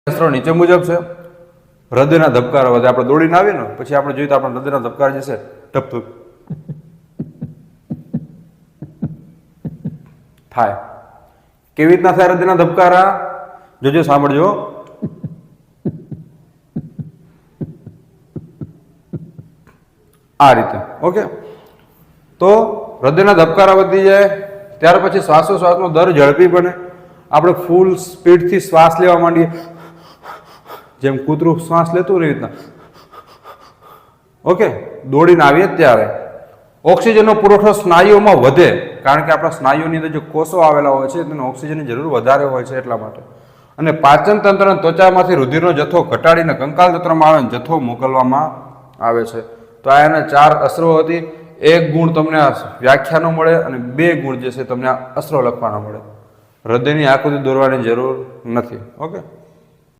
અસ્ત્રો નીચે મુજબ છે. હૃદયના ધબકારા વધે. આપણે દોડીને આવીએ ને પછી આપણે જોઈએ તો આપણા હૃદયના ધબકારા જે છે ટપ થાય. કેવી રીતના થાય હૃદયના ધબકારા? જોજો, સાંભળજો. આ રીતે. ઓકે, તો હૃદયના ધબકારા વધી જાય. ત્યાર પછી શ્વાસોશ્વાસનો દર ઝડપી બને. આપણે ફૂલ સ્પીડથી શ્વાસ લેવા માંડીએ, જેમ કૂતરું શ્વાસ લેતું એવી રીતના. ઓકે, દોડીને આવીએ ત્યારે ઓક્સિજનનો પુરવઠો સ્નાયુઓમાં વધે, કારણ કે આપણા સ્નાયુઓની અંદર જે કોષો આવેલા હોય છે તેને ઓક્સિજનની જરૂર વધારે હોય છે એટલા માટે. અને પાચન તંત્ર અને ત્વચામાંથી રુધિરનો જથ્થો ઘટાડીને કંકાલ તંત્રમાં આવે જથ્થો મોકલવામાં આવે છે. તો આ એના 4 અસરો હતી. 1 ગુણ તમને વ્યાખ્યાનો મળે અને 2 ગુણ જે છે તમને અસરો લખવાના મળે. હૃદયની આકૃતિ દોરવાની જરૂર નથી. ઓકે.